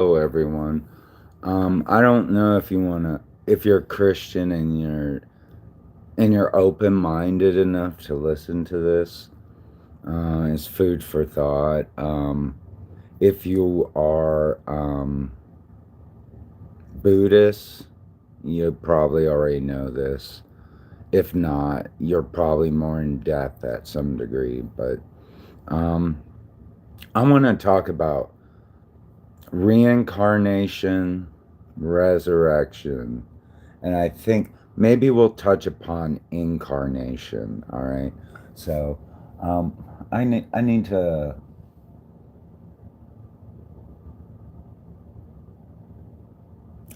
Hello, everyone. I don't know if if you're Christian and you're open-minded enough to listen to this. It's food for thought. If you are Buddhist, you probably already know this. If not, you're probably more in depth at some degree. But um, I want to talk about reincarnation, resurrection, and I think maybe we'll touch upon incarnation. All right. So, um, I need to.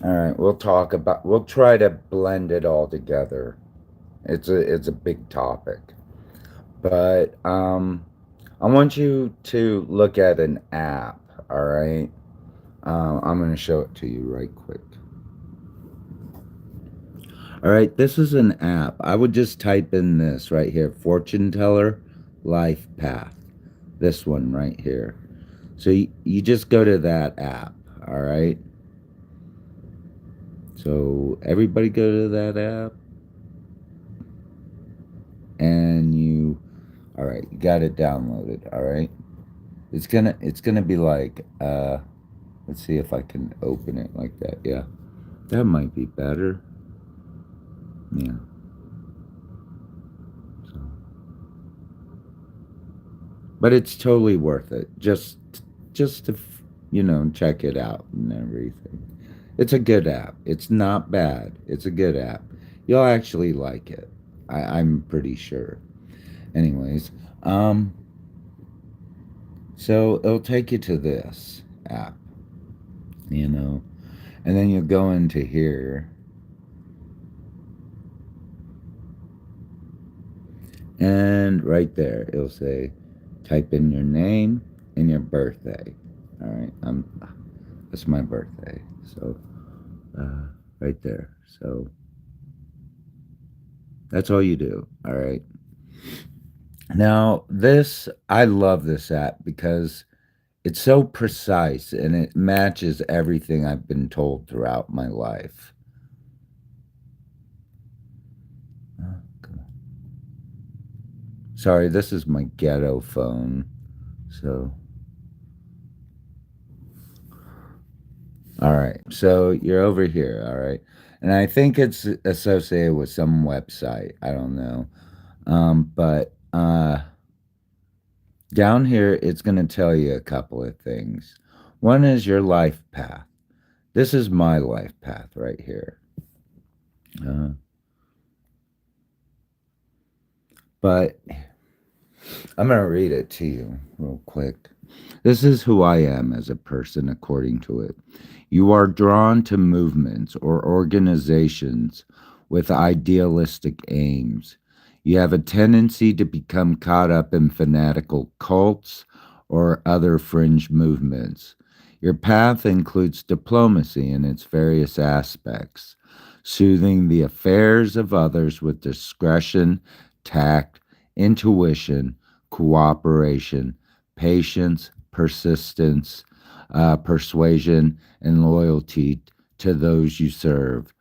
All right, we'll try to blend it all together. It's a big topic, but I want you to look at an app. All right. I'm going to show it to you right quick. All right, this is an app. I would just type in this right here, fortune teller life path. This one right here. So you just go to that app, all right? So everybody go to that app and all right, you got it downloaded, all right? It's gonna be like let's see if I can open it like that. Yeah. That might be better. Yeah. So but it's totally worth it. Just to check it out and everything. It's a good app. It's not bad. It's a good app. You'll actually like it. I'm pretty sure. Anyways, so it'll take you to this app, you know, and then you go into here, and right there it'll say, type in your name and your birthday. All right, that's my birthday. So, right there. So that's all you do. All right. Now, I love this app because it's so precise and it matches everything I've been told throughout my life. Oh, come on. Sorry, this is my ghetto phone. So, all right. So you're over here. All right. And I think it's associated with some website. I don't know. But down here, it's going to tell you a couple of things. One is your life path. This is my life path right here. Uh, but I'm going to read it to you real quick. This is who I am as a person, according to it. You are drawn to movements or organizations with idealistic aims. You have a tendency to become caught up in fanatical cults or other fringe movements. Your path includes diplomacy in its various aspects, soothing the affairs of others with discretion, tact, intuition, cooperation, patience, persistence, persuasion, and loyalty to those you serve.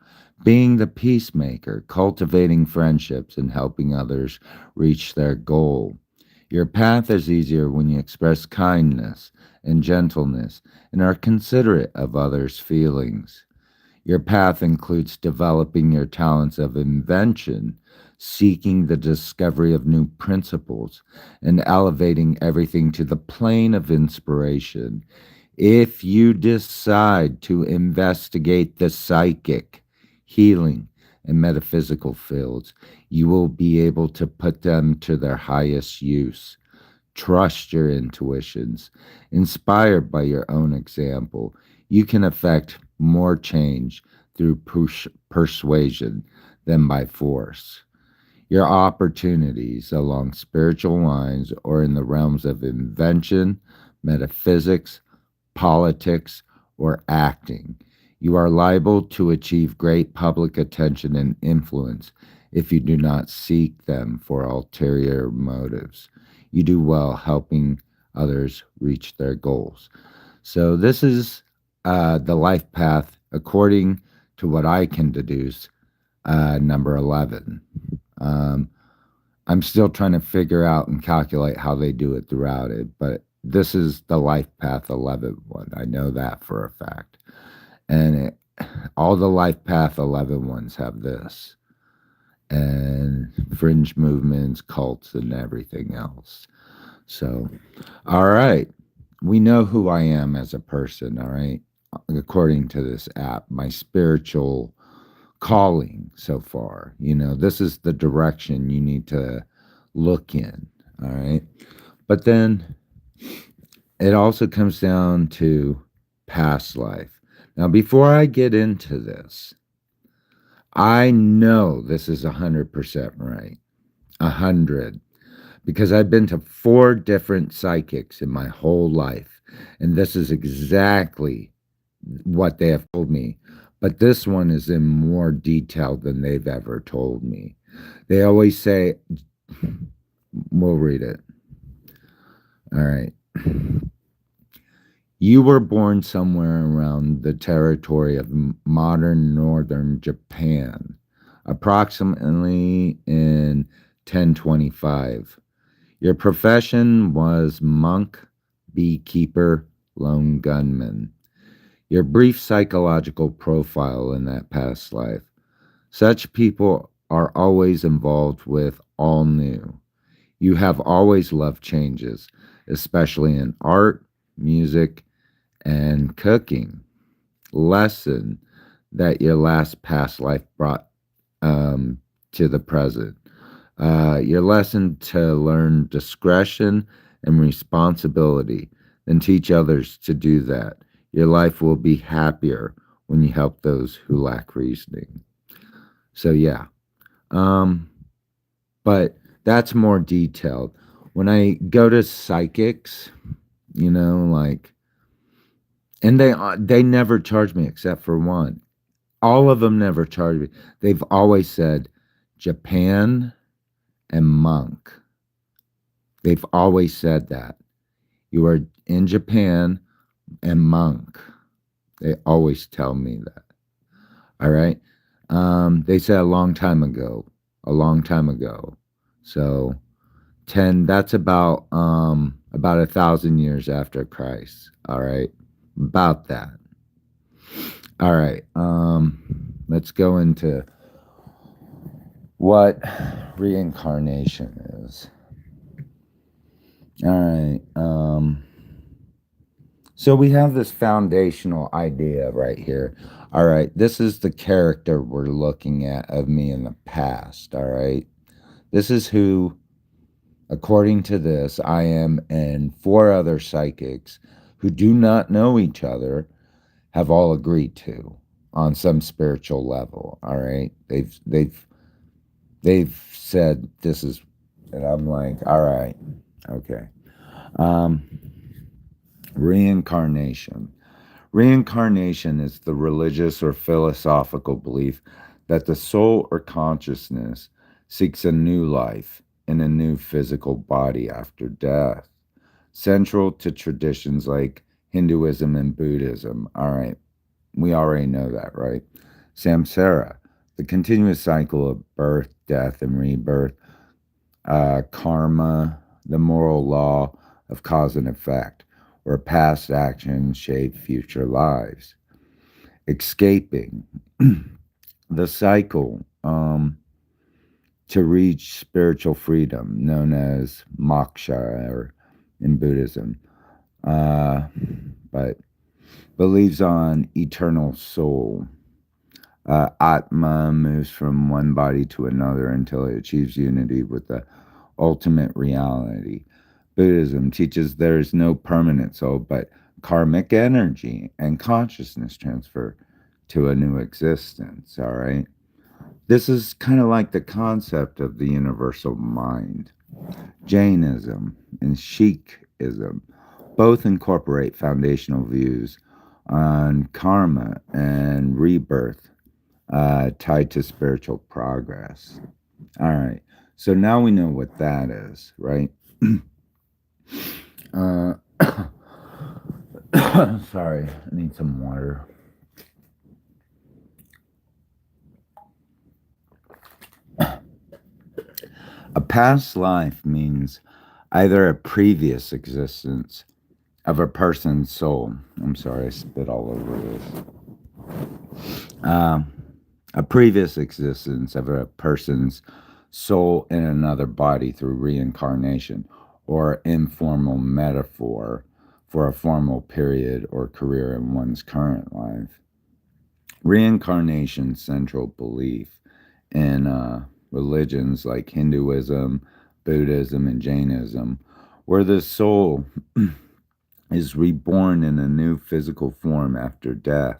Being the peacemaker, cultivating friendships, and helping others reach their goal. Your path is easier when you express kindness and gentleness and are considerate of others' feelings. Your path includes developing your talents of invention, seeking the discovery of new principles, and elevating everything to the plane of inspiration. If you decide to investigate the psychic, healing, and metaphysical fields, you will be able to put them to their highest use. Trust your intuitions. Inspired by your own example, you can affect more change through persuasion than by force. Your opportunities along spiritual lines or in the realms of invention, metaphysics, politics, or acting. You are liable to achieve great public attention and influence if you do not seek them for ulterior motives. You do well helping others reach their goals. So, this is the life path, according to what I can deduce, number 11. Um, I'm still trying to figure out and calculate how they do it throughout it, but this is the life path 11 one. I know that for a fact. And all the life path 11 ones have this, and fringe movements, cults, and everything else. So, all right. We know who I am as a person, all right? According to this app, my spiritual calling so far. This is the direction you need to look in, all right? But then it also comes down to past life. Now, before I get into this, I know this is 100% right. 100. Because I've been to 4 different psychics in my whole life. And this is exactly what they have told me. But this one is in more detail than they've ever told me. They always say, we'll read it. All right. You were born somewhere around the territory of modern northern Japan, approximately in 1025. Your profession was monk, beekeeper, lone gunman. Your brief psychological profile in that past life. Such people are always involved with all new. You have always loved changes, especially in art, music, and cooking. Lesson that your last past life brought to the present. Your lesson to learn discretion and responsibility and teach others to do that. Your life will be happier when you help those who lack reasoning. So, yeah. Um, but that's more detailed. When I go to psychics, like, and they never charge me except for one. All of them never charge me. They've always said Japan and monk. They've always said that. You are in Japan and monk. They always tell me that. All right. They said a long time ago. A long time ago. So 10, that's about 1,000 years after Christ. All right. About that. All right. Let's go into what reincarnation is. All right. So we have this foundational idea right here. All right. This is the character we're looking at of me in the past. All right. This is who, according to this, I am, and 4 other psychics who do not know each other have all agreed to on some spiritual level. All right. They've said this is, and I'm like, all right, okay. Um, Reincarnation. Reincarnation is the religious or philosophical belief that the soul or consciousness seeks a new life in a new physical body after death. Central to traditions like Hinduism and Buddhism. All right, we already know that, right? Samsara, the continuous cycle of birth, death, and rebirth. Karma, the moral law of cause and effect, where past actions shape future lives. Escaping, the cycle to reach spiritual freedom, known as moksha or in Buddhism, but believes on eternal soul. Atma moves from one body to another until it achieves unity with the ultimate reality. Buddhism teaches there is no permanent soul, but karmic energy and consciousness transfer to a new existence. All right. This is kind of like the concept of the universal mind. Jainism and Sikhism both incorporate foundational views on karma and rebirth tied to spiritual progress. All right. So now we know what that is, right? uh, Sorry, I need some water. A past life means either a previous existence of a person's soul. I'm sorry, I spit all over this. Um, a previous existence of a person's soul in another body through reincarnation, or informal metaphor for a formal period or career in one's current life. Reincarnation's central belief in religions like Hinduism, Buddhism, and Jainism, where the soul is reborn in a new physical form after death.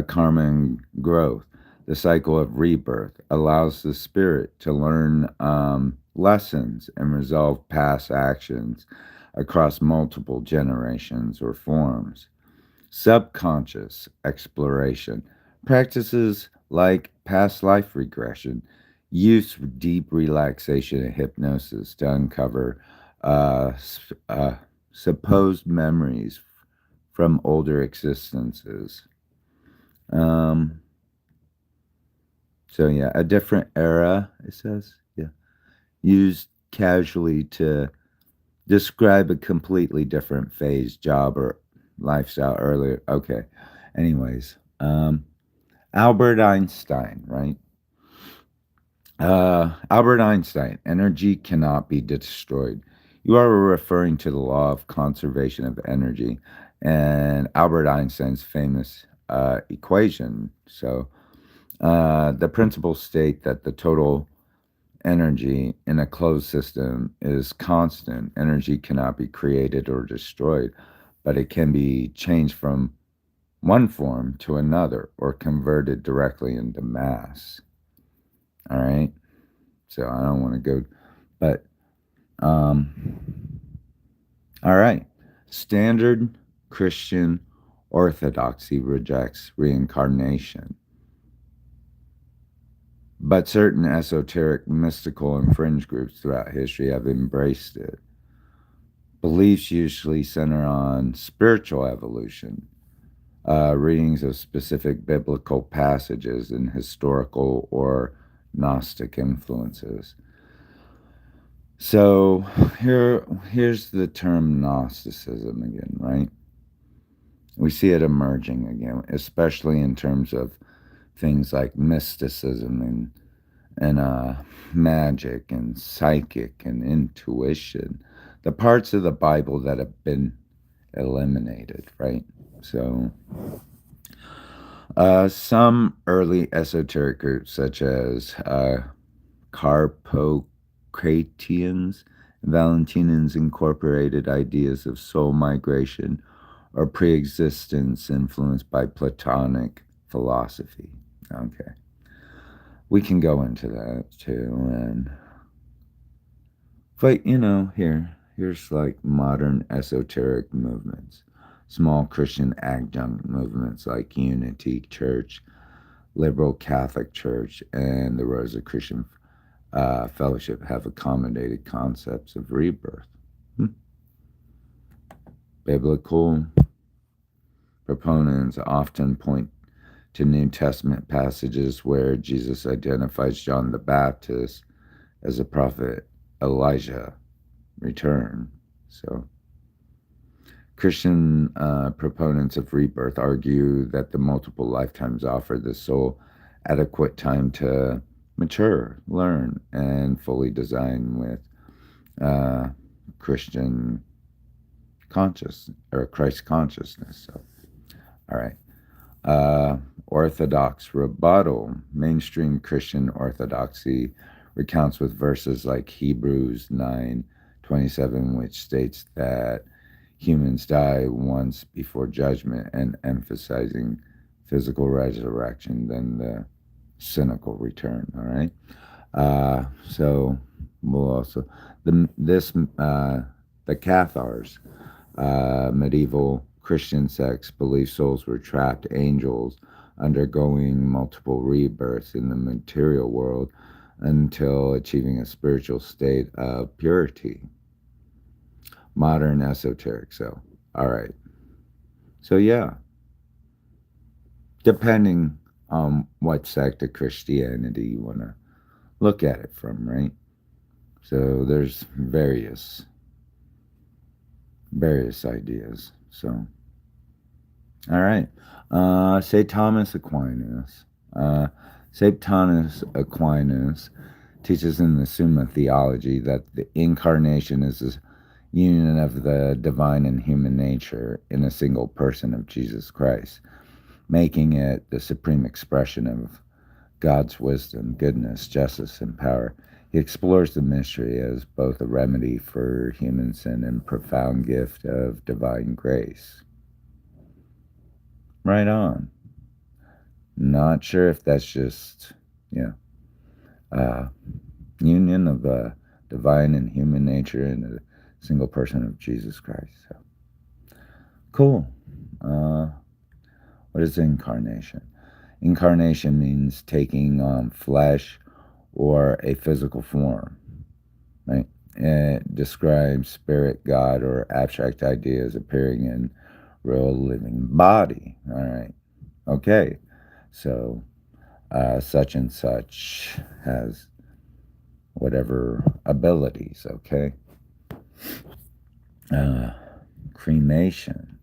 Karma and growth. The cycle of rebirth allows the spirit to learn lessons and resolve past actions across multiple generations or forms. Subconscious exploration. Practices like past life regression use deep relaxation and hypnosis to uncover uh, supposed memories from older existences. Um, so yeah, a different era, it says. Yeah. Used casually to describe a completely different phase, job, or lifestyle earlier. Okay. Anyways, Albert Einstein, right? Albert Einstein, energy cannot be destroyed. You are referring to the law of conservation of energy and Albert Einstein's famous equation. So, the principles state that the total energy in a closed system is constant. Energy cannot be created or destroyed, but it can be changed from one form to another or converted directly into mass. All right. So I don't want to go, but all right. Standard Christian orthodoxy rejects reincarnation, but certain esoteric, mystical, and fringe groups throughout history have embraced it. Beliefs usually center on spiritual evolution, readings of specific biblical passages, and historical or Gnostic influences. So here's the term Gnosticism again, right? We see it emerging again, especially in terms of things like mysticism and magic and psychic and intuition, the parts of the Bible that have been eliminated, right? So, some early esoteric groups, such as Carpocratians and Valentinans, incorporated ideas of soul migration or pre-existence influenced by Platonic philosophy. Okay. We can go into that too, but here's like modern esoteric movements, small Christian adjunct movements like Unity Church, Liberal Catholic Church, and the Rosicrucian Fellowship have accommodated concepts of rebirth. Biblical proponents often point to New Testament passages where Jesus identifies John the Baptist as a prophet Elijah return. So, Christian proponents of rebirth argue that the multiple lifetimes offer the soul adequate time to mature, learn, and fully design with Christian conscious or Christ consciousness. So, all right. Orthodox rebuttal. Mainstream Christian orthodoxy recounts with verses like Hebrews 9:27, which states that humans die once before judgment, and emphasizing physical resurrection than the cynical return. All right. So we'll also the Cathars, medieval Christian sects, believe souls were trapped angels undergoing multiple rebirths in the material world until achieving a spiritual state of purity. Modern esoteric. So, all right. So, yeah, depending on what sect of Christianity you want to look at it from, right? So, there's various ideas. So, all right. St. Thomas Aquinas. Uh, St. Thomas Aquinas teaches in the Summa Theology that the incarnation is a union of the divine and human nature in a single person of Jesus Christ, making it the supreme expression of God's wisdom, goodness, justice, and power. He explores the mystery as both a remedy for human sin and profound gift of divine grace. Right on. Not sure if that's just, yeah, uh, union of divine and human nature in a single person of Jesus Christ. So cool. Uh, what is incarnation? Incarnation means taking on flesh or a physical form, right? It describes spirit, God, or abstract ideas appearing in real living body. All right. Okay. So such and such has whatever abilities, okay? Uh, cremation.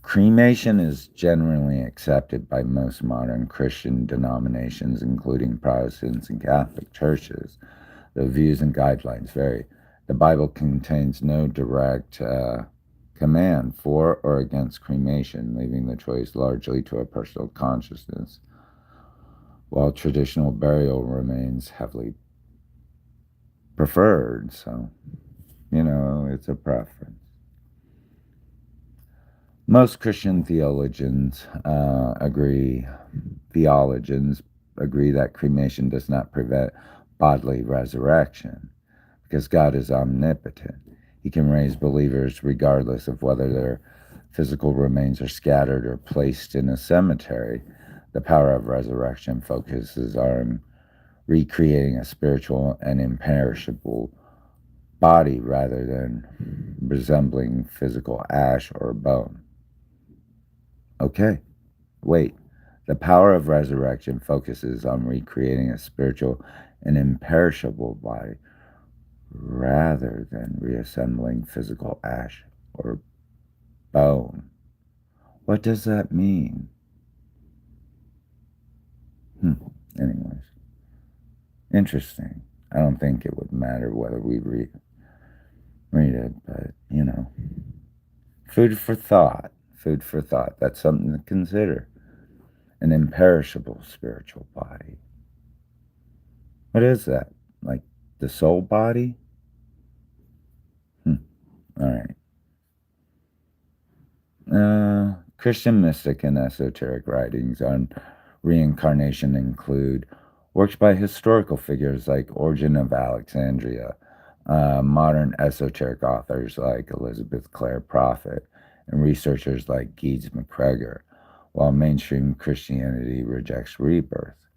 Cremation is generally accepted by most modern Christian denominations, including Protestants and Catholic churches. The views and guidelines vary. The Bible contains no direct command for or against cremation, leaving the choice largely to a personal consciousness, while traditional burial remains heavily preferred. So, it's a preference. Most Christian theologians agree that cremation does not prevent bodily resurrection because God is omnipotent. He can raise believers regardless of whether their physical remains are scattered or placed in a cemetery. The power of resurrection focuses on recreating a spiritual and imperishable body rather than resembling physical ash or bone. Okay, wait. The power of resurrection focuses on recreating a spiritual and imperishable body rather than reassembling physical ash or bone. What does that mean? Anyways, interesting. I don't think it would matter whether we read it, but food for thought. Food for thought. That's something to consider. An imperishable spiritual body. What is that? Like the soul body? All right. Christian mystic and esoteric writings on reincarnation include works by historical figures like Origen of Alexandria, modern esoteric authors like Elizabeth Clare Prophet, and researchers like Geeds McGregor, while mainstream Christianity rejects rebirth.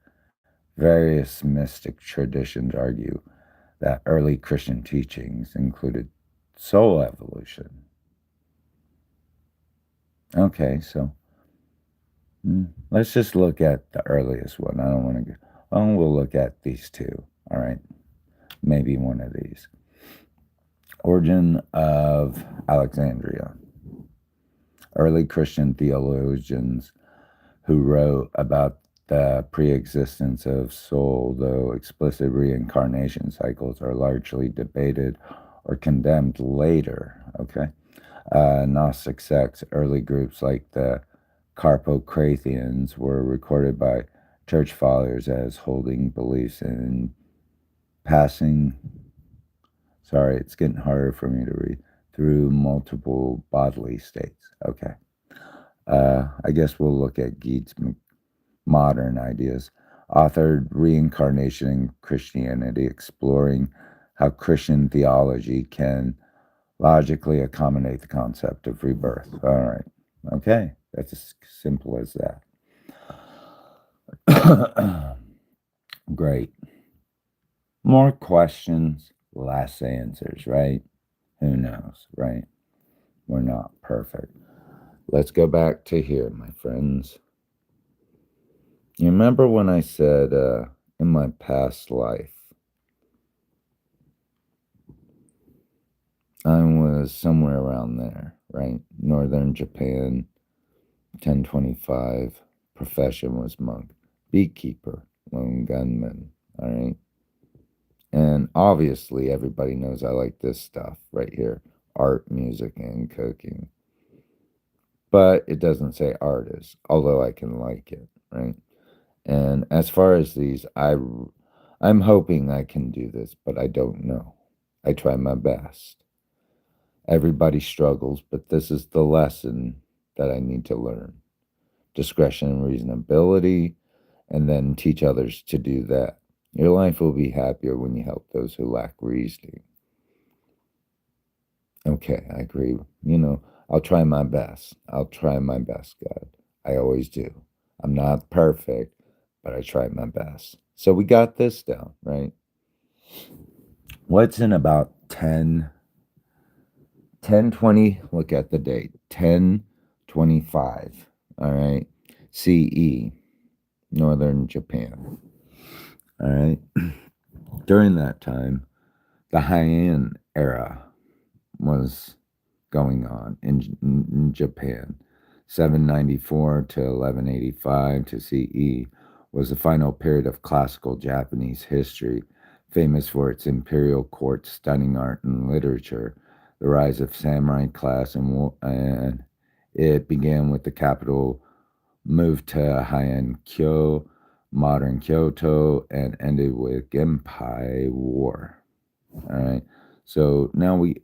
Various mystic traditions argue that early Christian teachings included soul evolution. Okay, so let's just look at the earliest one. I don't want to go. Oh, we'll look at these two. All right, maybe one of these. Origen of Alexandria. Early Christian theologians who wrote about the pre-existence of soul, though explicit reincarnation cycles are largely debated or condemned later. Okay, Gnostic sects, early groups like the Carpocrathians were recorded by church fathers as holding beliefs in passing, sorry, it's getting harder for me to read, through multiple bodily states. Okay. I guess we'll look at Geed's modern ideas. Authored Reincarnation in Christianity, exploring how Christian theology can logically accommodate the concept of rebirth. All right. Okay. That's as simple as that. Great. More questions, less answers, right? Who knows, right? We're not perfect. Let's go back to here, my friends. You remember when I said in my past life, I was somewhere around there, right? Northern Japan, 1025. Profession was monk, beekeeper, lone gunman, all right? And obviously, everybody knows I like this stuff right here, art, music, and cooking. But it doesn't say artist, although I can like it, right? And as far as these, I'm hoping I can do this, but I don't know. I try my best. Everybody struggles, but this is the lesson that I need to learn. Discretion and reasonability, and then teach others to do that. Your life will be happier when you help those who lack reasoning. Okay, I agree. I'll try my best. I'll try my best, God. I always do. I'm not perfect, but I try my best. So we got this down, right? What's in about 10, 20? Look at the date, 1025. All right. CE, Northern Japan. All right. During that time, the Heian era was going on in Japan. 794 to 1185 to CE was the final period of classical Japanese history, famous for its imperial court, stunning art and literature, the rise of samurai class, and it began with the capital moved to Heian Kyo, modern Kyoto, and ended with Genpei War. All right. So now we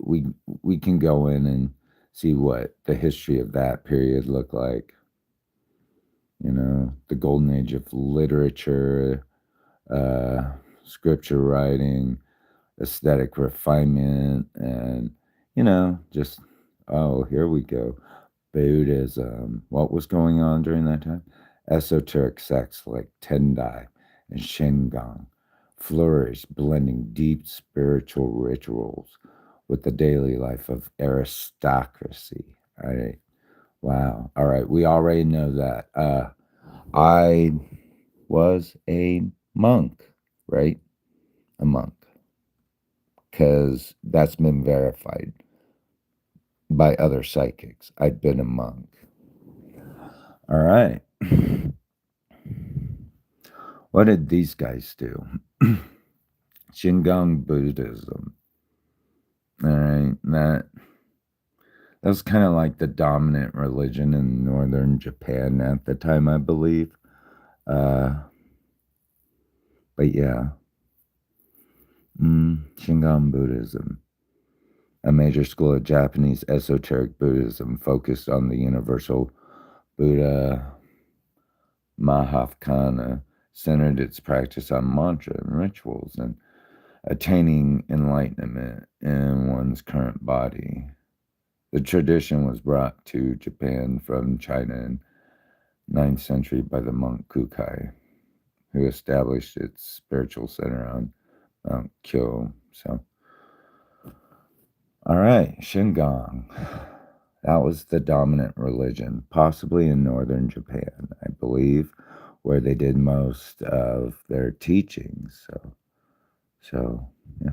can go in and see what the history of that period looked like. The golden age of literature, uh, scripture writing, aesthetic refinement, and just here we go. Buddhism. What was going on during that time? Esoteric sects like Tendai and Shingon flourished, blending deep spiritual rituals with the daily life of aristocracy. All right. Wow. All right. We already know that. I was a monk, right? A monk. Because that's been verified by other psychics. I've been a monk. All right. What did these guys do? Shingon Buddhism. All right, that was kind of like the dominant religion in northern Japan at the time, I believe. Uh, but yeah, Shingon Buddhism, a major school of Japanese esoteric Buddhism focused on the universal Buddha Mahavakana, centered its practice on mantra and rituals and attaining enlightenment in one's current body. The tradition was brought to Japan from China in 9th century by the monk Kukai, who established its spiritual center on Mount Kyo. So, all right, Shingon. That was the dominant religion, possibly in northern Japan, I believe, where they did most of their teachings. So yeah.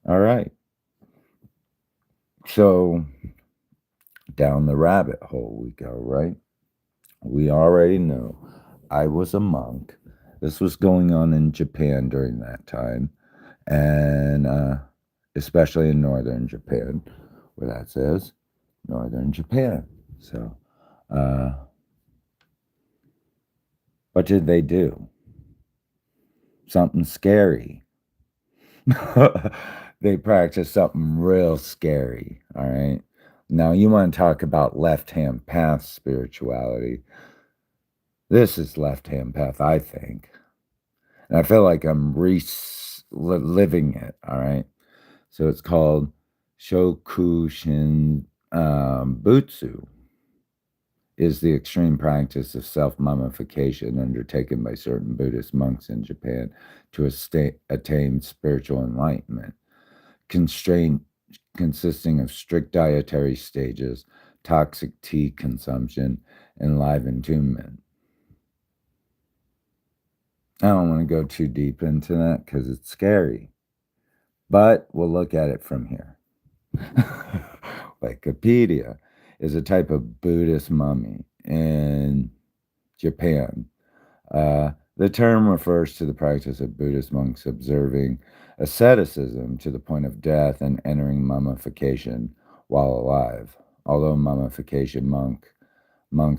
All right. So down the rabbit hole we go, right? We already know I was a monk. This was going on in Japan during that time, and especially in northern Japan, where that says northern Japan. So, uh, what did they do? Something scary. They practiced something real scary. All right. Now, you want to talk about left hand path spirituality. This is left hand path, I think. And I feel like I'm living it. All right. So it's called Shokushin Butsu, is the extreme practice of self mummification undertaken by certain Buddhist monks in Japan to attain spiritual enlightenment. Constraint consisting of strict dietary stages, toxic tea consumption, and live entombment. I don't want to go too deep into that because it's scary, but we'll look at it from here. Wikipedia is a type of Buddhist mummy in Japan. The term refers to the practice of Buddhist monks observing asceticism to the point of death and entering mummification while alive. Although monks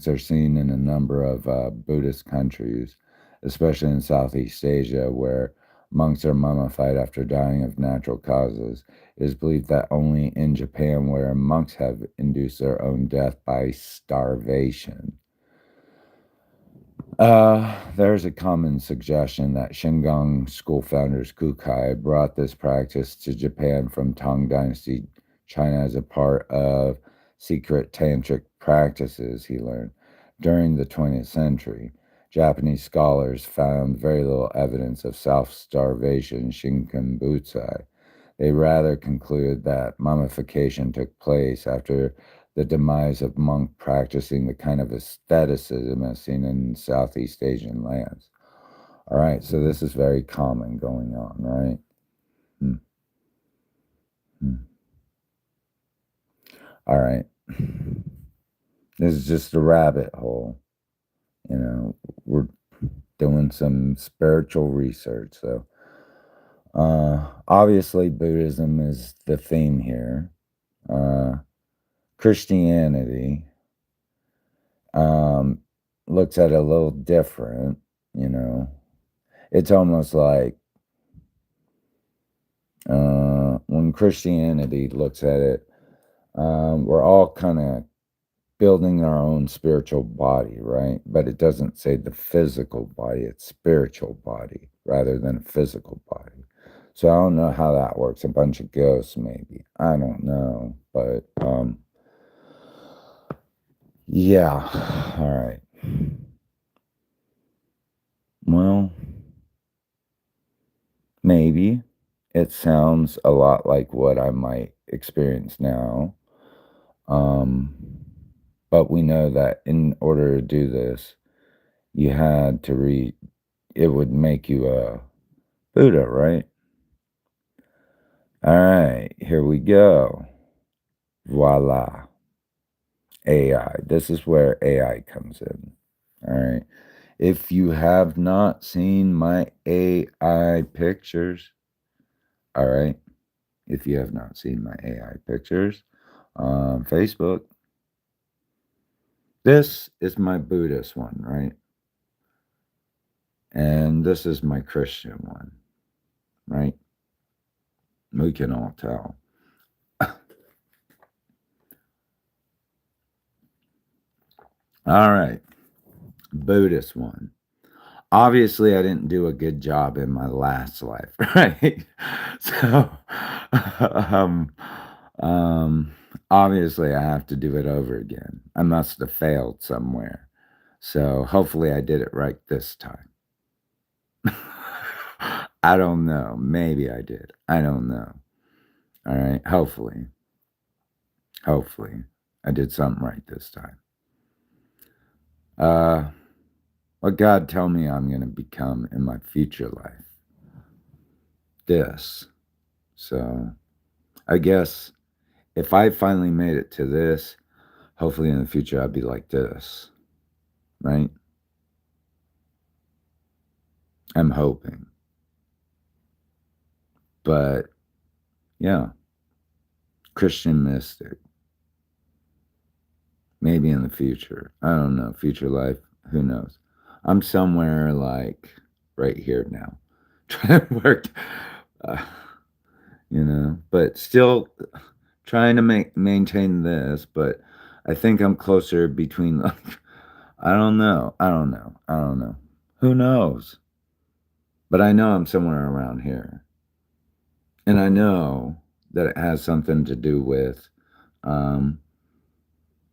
are seen in a number of Buddhist countries, especially in Southeast Asia, where monks are mummified after dying of natural causes. It is believed that only in Japan, where monks have induced their own death by starvation. There's a common suggestion that Shingon school founders Kukai brought this practice to Japan from Tang Dynasty China as a part of secret tantric practices he learned. During the 20th century, Japanese scholars found very little evidence of self-starvation shinkenbutsai. They rather concluded that mummification took place after the demise of monk practicing the kind of aestheticism as seen in Southeast Asian lands. All right, so this is very common going on, right? Hmm. Hmm. All right. This is just a rabbit hole. We're doing some spiritual research. So, obviously, Buddhism is the theme here. Christianity um, looks at it a little different, you know. It's almost like when Christianity looks at it, we're all kind of building our own spiritual body, right? But it doesn't say the physical body, it's spiritual body rather than a physical body. So I don't know how that works. A bunch of ghosts, maybe. I don't know. But yeah. All right. Well, maybe it sounds a lot like what I might experience now. Um, but we know that in order to do this, you had to read, it would make you a Buddha, right? All right, here we go. Voila. AI. This is where AI comes in. All right. If you have not seen my AI pictures, all right. If you have not seen my AI pictures on Facebook, this is my Buddhist one, right? And this is my Christian one, right? We can all tell. All right. Buddhist one. Obviously, I didn't do a good job in my last life, right? So, um, um, obviously, I have to do it over again. I must have failed somewhere. So, hopefully, I did it right this time. I don't know. Maybe I did. I don't know. All right. Hopefully, I did something right this time. What God tell me I'm going to become in my future life? This. So, I guess if I finally made it to this, hopefully in the future I'll be like this, right? I'm hoping. But yeah, Christian mystic. Maybe in the future. I don't know. Future life, who knows? I'm somewhere like right here now. Trying to work, uh, but still trying to maintain this, but I think I'm closer between like I don't know. I don't know. I don't know. Who knows? But I know I'm somewhere around here. And I know that it has something to do with um,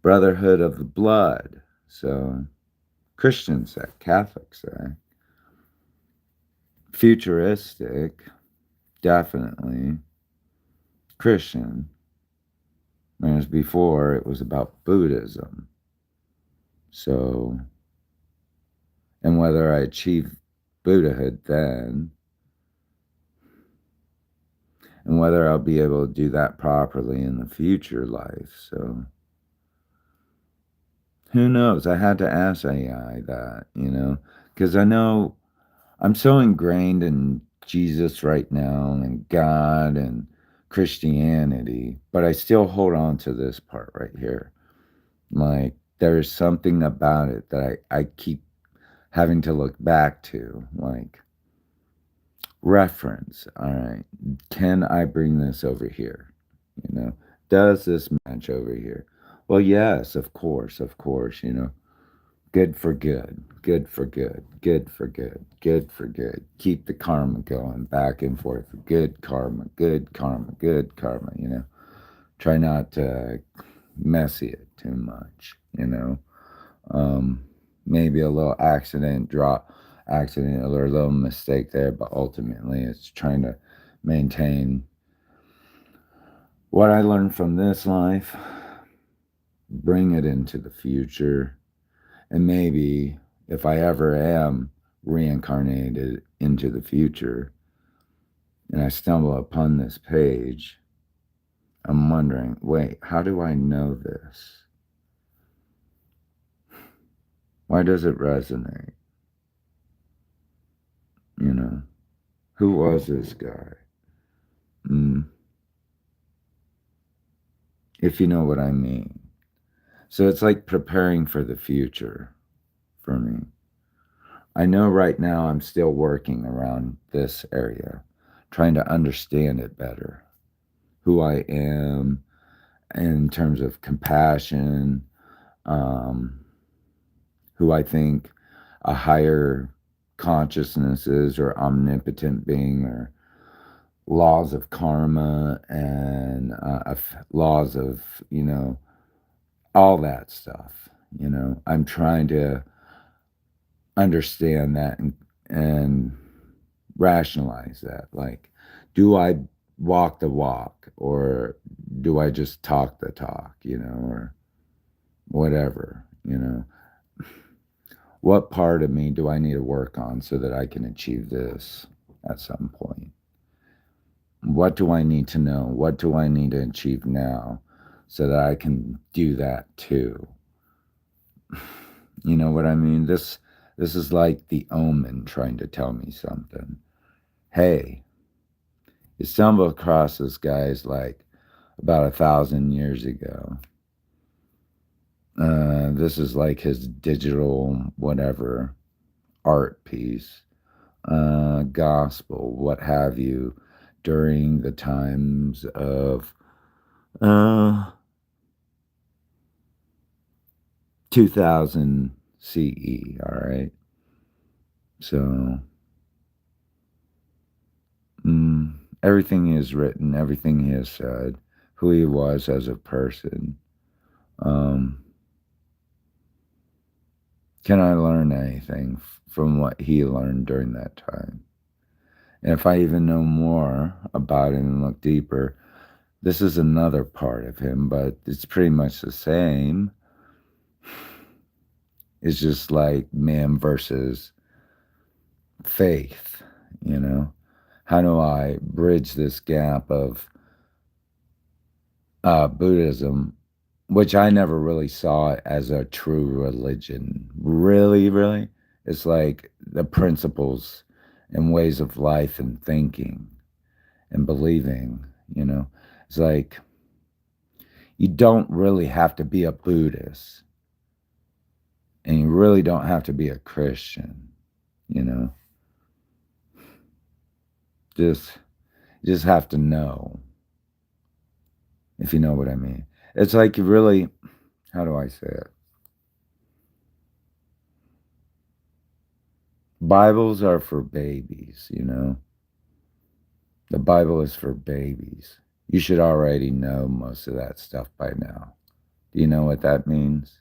brotherhood of the blood. So Christians say, Catholics say, futuristic, definitely. Christian, Whereas before it was about Buddhism. So, and whether I achieve Buddhahood then, and whether I'll be able to do that properly in the future life. So, who knows? I had to ask AI that, because I know I'm so ingrained in Jesus right now and God and Christianity, but I still hold on to this part right here. Like, there's something about it that I keep having to look back to, like, reference. All right, can I bring this over here? Does this match over here? Well, yes, of course, good for good, good for good, good for good, good for good. Keep the karma going back and forth. Good karma, good karma, good karma. Try not to messy it too much. Maybe a little accident or a little mistake there, but ultimately it's trying to maintain what I learned from this life, bring it into the future, and maybe if I ever am reincarnated into the future and I stumble upon this page, I'm wondering, wait, how do I know this? Why does it resonate? Who was this guy? Mm, if you know what I mean. So it's like preparing for the future for me. I know right now I'm still working around this area, trying to understand it better, who I am in terms of compassion, um, who I think a higher consciousness is, or omnipotent being, or laws of karma and laws of, all that stuff. I'm trying to understand that and rationalize that. Like, do I walk the walk or do I just talk the talk, or whatever. What part of me do I need to work on so that I can achieve this at some point? What do I need to know? What do I need to achieve now so that I can do that too? You know what I mean? This is like the omen trying to tell me something. Hey, you stumble across this guy's like about 1,000 years ago. This is like his digital whatever art piece, gospel, what have you, during the times of uh, 2000 CE. All right, so everything is written, everything he has said, who he was as a person. Um, can I learn anything from what he learned during that time? And if I even know more about him and look deeper, this is another part of him, but it's pretty much the same. It's just like man versus faith. How do I bridge this gap of Buddhism, which I never really saw it as a true religion. Really, really. It's like the principles and ways of life and thinking and believing. It's like you don't really have to be a Buddhist and you really don't have to be a Christian, you know. Just you just have to know, if you know what I mean. It's like you really, how do I say it? Bibles are for babies. The Bible is for babies. You should already know most of that stuff by now. Do you know what that means?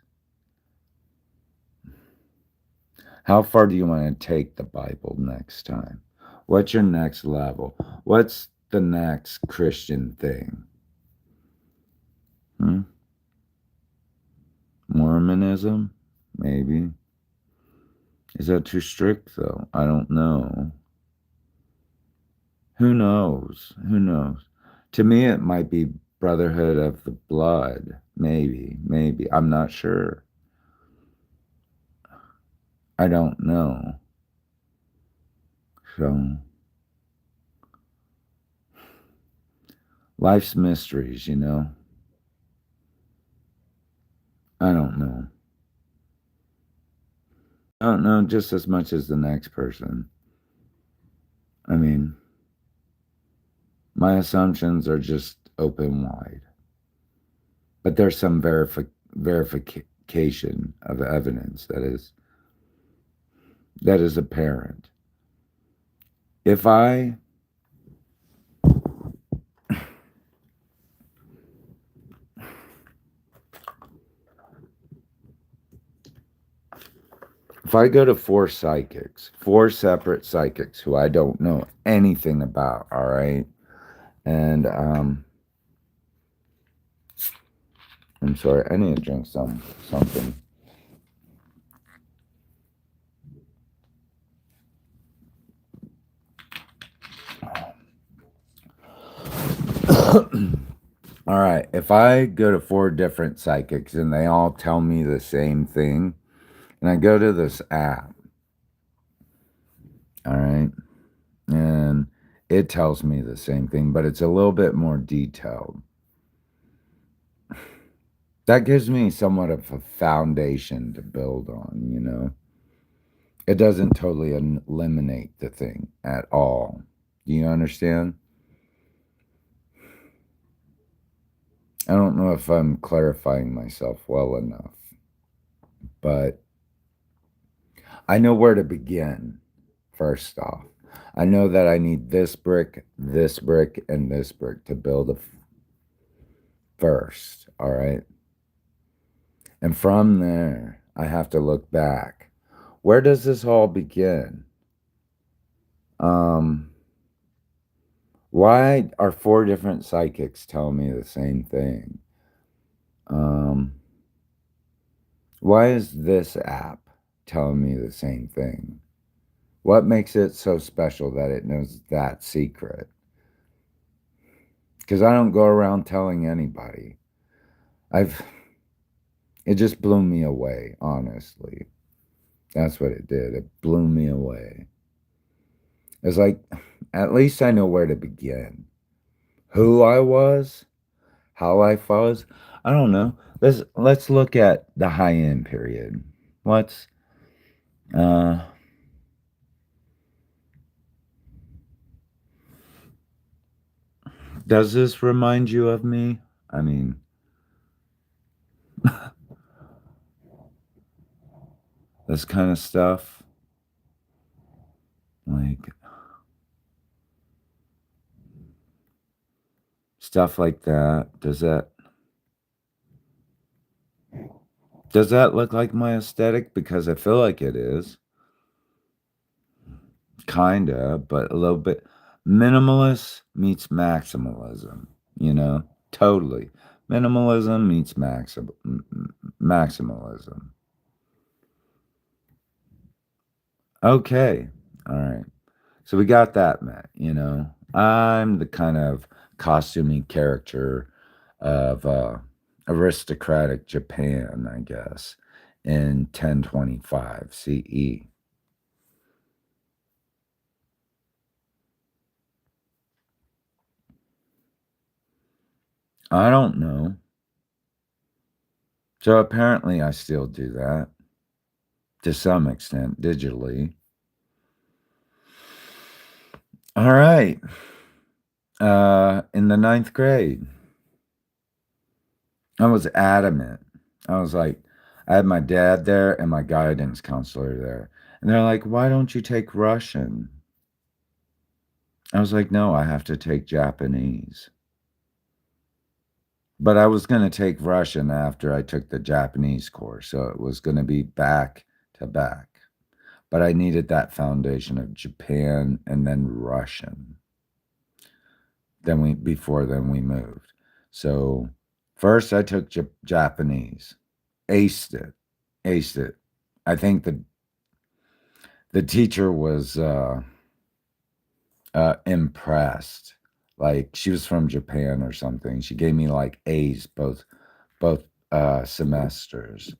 How far do you want to take the Bible next time? What's your next level? What's the next Christian thing? Hmm? Mormonism? Maybe. Is that too strict, though? I don't know. Who knows? Who knows? To me, it might be Brotherhood of the Blood. Maybe. Maybe. I'm not sure. I don't know. So, life's mysteries, you know? I don't know. I don't know just as much as the next person. I mean, my assumptions are just open wide. But there's some verification of evidence that is apparent. If I go to four psychics, four separate psychics who I don't know anything about, all right? And I'm sorry, I need to drink something. All right, if I go to four different psychics and they all tell me the same thing, and I go to this app, all right, and it tells me the same thing, but it's a little bit more detailed. That gives me somewhat of a foundation to build on, you know? It doesn't totally eliminate the thing at all. Do you understand? I don't know if I'm clarifying myself well enough, but I know where to begin, first off. I know that I need this brick, and this brick to build a first, all right? And from there, I have to look back. Where does this all begin? Um, why are four different psychics telling me the same thing? Um, why is this app telling me the same thing? What makes it so special that it knows that secret? Because I don't go around telling anybody. It just blew me away, honestly. That's what it did. It blew me away. It's like, at least I know where to begin. Who I was, how life was. I don't know. Let's look at the high end period. Let's uh does this remind you of me? I mean, this kind of stuff. Like stuff like that. Does that look like my aesthetic? Because I feel like it is. Kinda, but a little bit. Minimalist meets maximalism, you know? Totally. Minimalism meets maximalism. Okay. All right. So we got that, Matt. You know, I'm the kind of costuming character of aristocratic Japan, I guess, in 1025 CE. I don't know. So apparently I still do that to some extent digitally. All right. In the ninth grade, I was adamant. I was like, I had my dad there and my guidance counselor there. And they're like, why don't you take Russian? I was like, no, I have to take Japanese. But I was going to take Russian after I took the Japanese course. So it was going to be back to back. But I needed that foundation of Japan and then Russian. Before then we moved. So First, I took Japanese. Aced it. Aced it. I think the teacher was impressed. Like she was from Japan or something. She gave me like A's both semesters.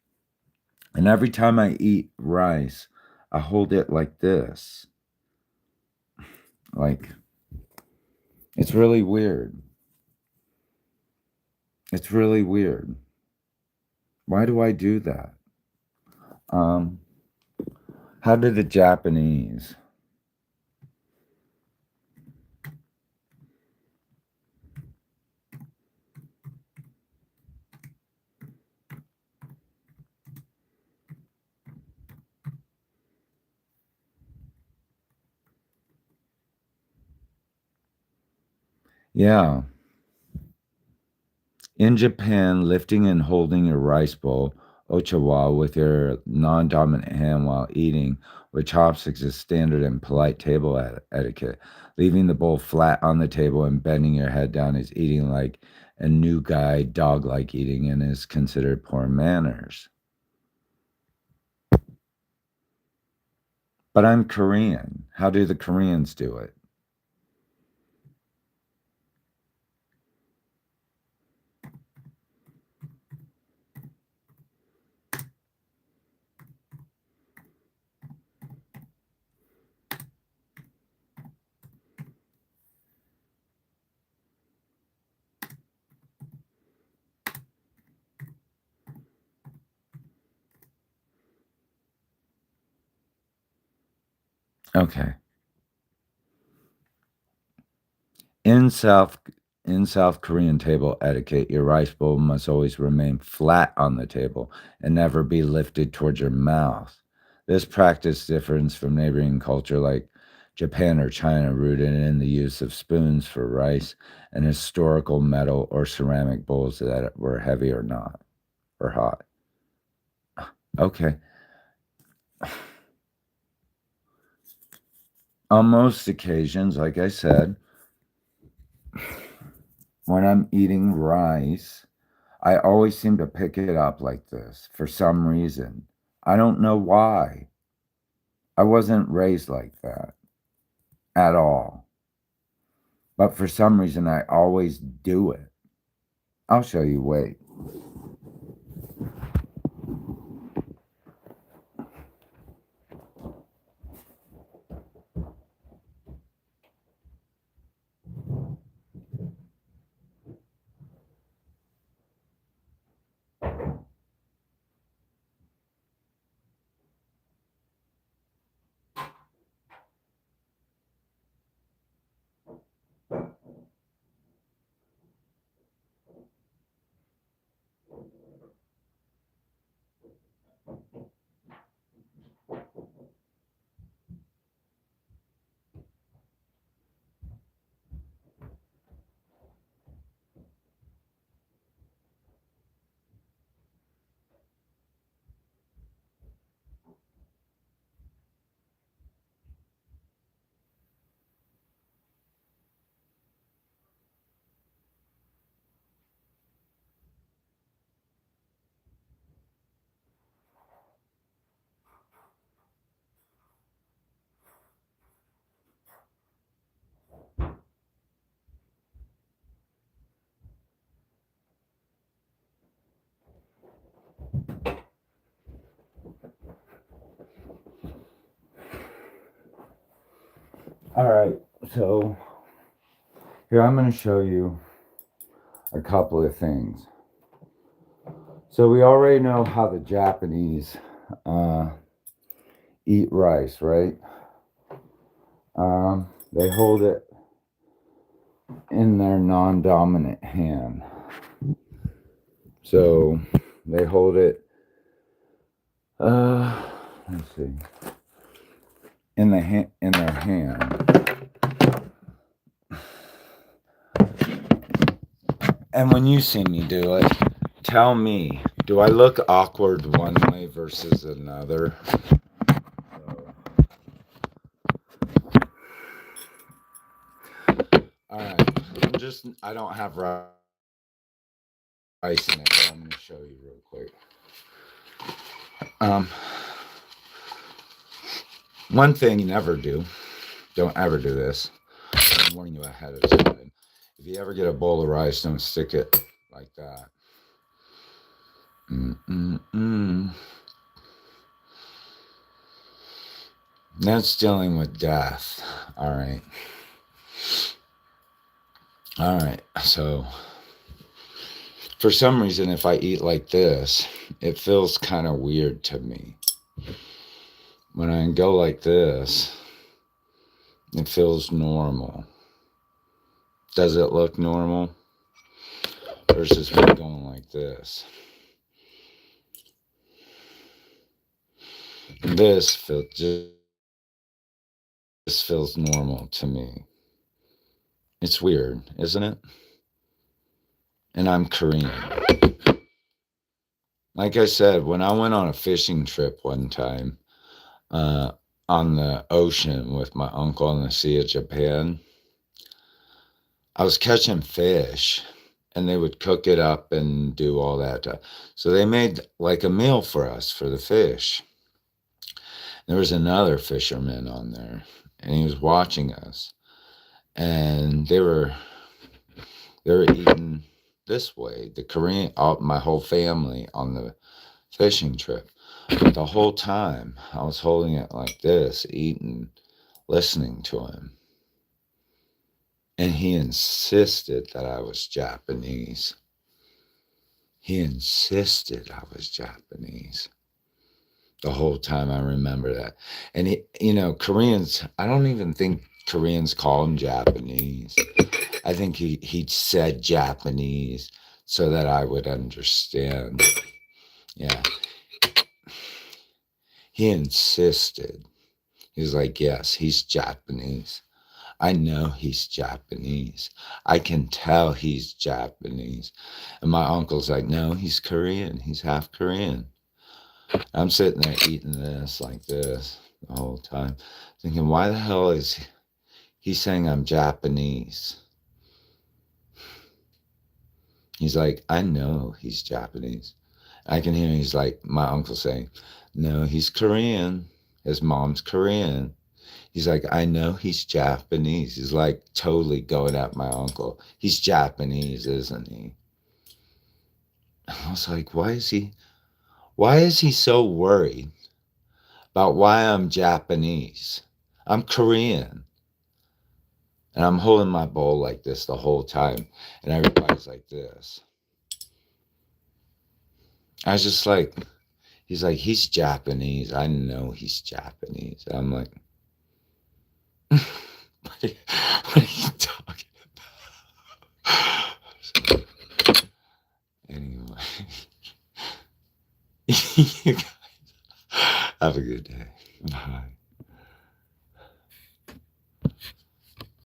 And every time I eat rice, I hold it like this. Like it's really weird. It's really weird. Why do I do that? Um, how did the Japanese? Yeah. In Japan, lifting and holding your rice bowl, ochawa, with your non dominant hand while eating with chopsticks is standard and polite table etiquette. Leaving the bowl flat on the table and bending your head down is eating like a new guy, dog like eating, and is considered poor manners. But I'm Korean. How do the Koreans do it? Okay. In South in South Korean table etiquette, your rice bowl must always remain flat on the table and never be lifted towards your mouth. This practice differs from neighboring culture like Japan or China, rooted in the use of spoons for rice and historical metal or ceramic bowls that were heavy or not or hot. Okay. On most occasions, like I said, when I'm eating rice, I always seem to pick it up like this for some reason. I don't know why. I wasn't raised like that at all. But for some reason, I always do it. I'll show you. Wait. All right. So here I'm going to show you a couple of things. So we already know how the Japanese uh, eat rice, right? They hold it in their non dominant hand. So they hold it, let's see, in their hand. And when you see me do it, tell me, do I look awkward one way versus another? All right, I don't have ice in it, but I'm going to show you real quick. Um, one thing you never do, don't ever do this. I'm warning you ahead of time. If you ever get a bowl of rice, don't stick it like that. That's dealing with death. All right. All right. So, for some reason, if I eat like this, it feels kind of weird to me. When I go like this, it feels normal. Does it look normal? Versus me going like this. This feels normal to me. It's weird, isn't it? And I'm Korean. Like I said, when I went on a fishing trip one time on the ocean with my uncle in the Sea of Japan, I was catching fish and they would cook it up and do all that. So they made like a meal for us for the fish. There was another fisherman on there and he was watching us and they were eating this way, the Korean, my whole family on the fishing trip. But the whole time I was holding it like this, eating, listening to him. And he insisted that I was Japanese. He insisted I was Japanese. The whole time I remember that. And, Koreans, I don't even think Koreans call him Japanese. I think he said Japanese so that I would understand. Yeah. He insisted. He was like, yes, he's Japanese. I know he's Japanese. I can tell he's Japanese. And my uncle's like, no, he's Korean. He's half Korean. I'm sitting there eating this like this the whole time, thinking, why the hell is he saying I'm Japanese? He's like, I know he's Japanese. I can hear he's like, my uncle saying, no, he's Korean. His mom's Korean. He's like, I know he's Japanese. He's like totally going at my uncle. He's Japanese, isn't he? I was like, why is he so worried about why I'm Japanese? I'm Korean. And I'm holding my bowl like this the whole time. And everybody's like this. I was just like, he's like, he's Japanese. I know he's Japanese. And I'm like, what are you talking about? Anyway, you guys have a good day. Bye.